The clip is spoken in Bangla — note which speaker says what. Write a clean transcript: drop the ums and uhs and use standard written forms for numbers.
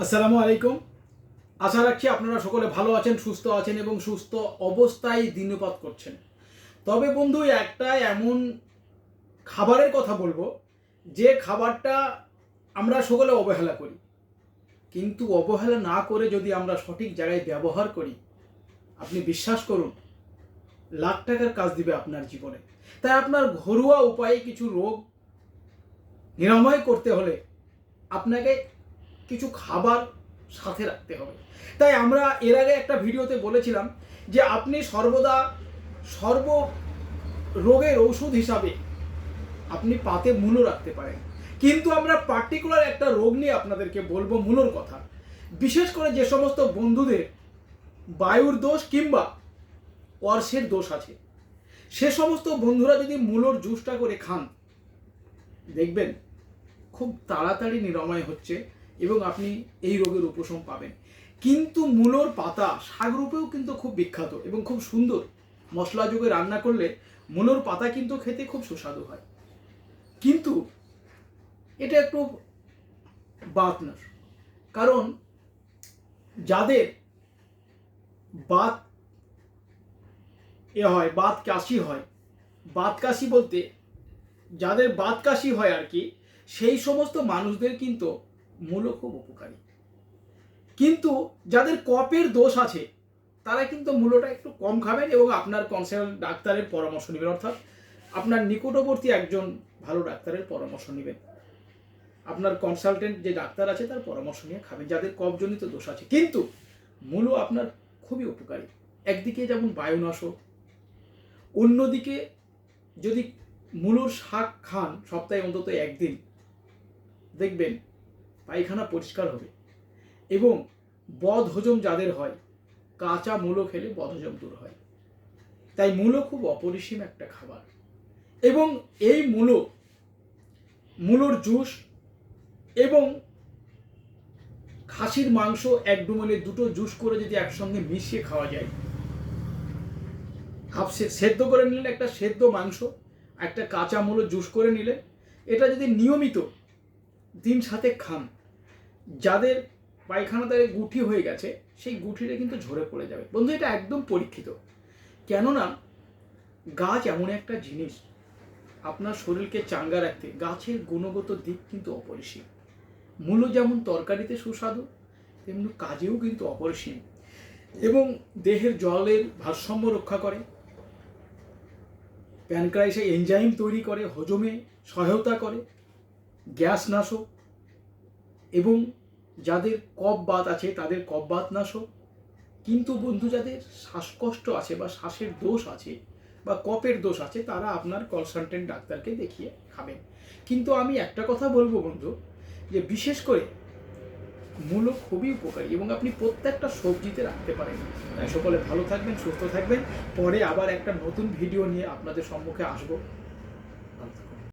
Speaker 1: আসসালামু আলাইকুম। আশা রাখছি আপনারা সকলে ভালো আছেন, সুস্থ আছেন এবং সুস্থ অবস্থায় দিনপাত করছেন। তবে বন্ধু, একটা এমন খাবারের কথা বলবো যে খাবারটা আমরা সকলে অবহেলা করি, কিন্তু অবহেলা না করে যদি আমরা সঠিক জায়গায় ব্যবহার করি, আপনি বিশ্বাস করুন লাখ টাকার কাজ দিবে আপনার জীবনে। তাই আপনার ঘরোয়া উপায়ে কিছু রোগ নিরাময় করতে হলে আপনাকে কিছু খাবার সাথে রাখতে হবে। তাই আমরা এর আগে একটা ভিডিওতে বলেছিলাম যে আপনি সর্বদা সর্ব রোগের ওষুধ হিসাবে আপনি পাতে মূলো রাখতে পারেন, কিন্তু আমরা পার্টিকুলার একটা রোগ নিয়ে আপনাদেরকে বলবো মূলোর কথা। বিশেষ করে যে সমস্ত বন্ধুদের বায়ুর দোষ কিংবা অর্শের দোষ আছে, সে সমস্ত বন্ধুরা যদি মূলোর জুসটা করে খান, দেখবেন খুব তাড়াতাড়ি নিরাময় হচ্ছে এবং আপনি এই রোগের উপশম পাবেন। কিন্তু মূলোর পাতা শাকরূপেও কিন্তু খুব বিখ্যাত এবং খুব সুন্দর। মশলা যোগে রান্না করলে মূলোর পাতা কিন্তু খেতে খুব সুস্বাদু হয়, কিন্তু এটা একটু বাত না। কারণ যাদের বাত হয়, বাত কাশি হয়, বাত কাশি বলতে যাদের বাত কাশি হয় আর কি, সেই সমস্ত মানুষদের কিন্তু মূলো খুব উপকারী। কিন্তু যাদের কফের দোষ আছে তারা কিন্তু মূলোটা একটু কম খাবেন এবং আপনার কনসাল্ট ডাক্তারের পরামর্শ নেবেন, অর্থাৎ আপনার নিকটবর্তী একজন ভালো ডাক্তারের পরামর্শ নেবেন। আপনার কনসালটেন্ট যে ডাক্তার আছে তার পরামর্শ নিয়ে খাবেন যাদের কফজনিত দোষ আছে। কিন্তু মূলো আপনার খুবই উপকারী। একদিকে যেমন বায়ুনাশক, অন্যদিকে যদি মূলোর শাক খান সপ্তাহে অন্তত একদিন, দেখবেন পায়খানা পরিষ্কার হবে। এবং বদহজম যাদের হয়, কাঁচা মূলো খেলে বদহজম দূর হয়। তাই মূলো খুব অপরিসীম একটা খাবার। এবং এই মূলোর জুস এবং খাসির মাংস এক ডুমলে দুটো জুস করে যদি একসঙ্গে মিশিয়ে খাওয়া যায়, হাফ সেদ্ধ করে নিলেন একটা সেদ্ধ মাংস, একটা কাঁচা মূলো জুস করে নিলেন, এটা যদি নিয়মিত দিন সাথে খান, যাদের পায়খানাতে গুঠি হয়ে গেছে সেই গুঠিটা কিন্তু ঝরে পড়ে যাবে। বন্ধু, এটা একদম পরীক্ষিত। কেননা গাছ এমন একটা জিনিস, আপনার শরীরকে চাঙ্গা রাখতে গাছের গুণগত দিক কিন্তু অপরিসীম। মূলো যেমন তরকারিতে সুস্বাদু, তেমনি কাজেও কিন্তু অপরিসীম এবং দেহের জলের ভারসাম্য রক্ষা করে, প্যানক্রাইসে এনজাইম তৈরি করে, হজমে সহায়তা করে, গ্যাস নাশক এবং যাদের কফ বাত আছে তাদের কফ বাত নাশক। কিন্তু বন্ধু, যাদের শ্বাসকষ্ট আছে বা শ্বাসের দোষ আছে বা কফের দোষ আছে, তারা আপনার কনসালটেন্ট ডাক্তারকে দেখিয়ে খাবেন। কিন্তু আমি একটা কথা বলবো বন্ধু, যে বিশেষ করে মূলো খুবই উপকারী এবং আপনি প্রত্যেকটা সবজিতে রাখতে পারেন। তাই সকলে ভালো থাকবেন, সুস্থ থাকবেন। পরে আবার একটা নতুন ভিডিও নিয়ে আপনাদের সম্মুখে আসবো।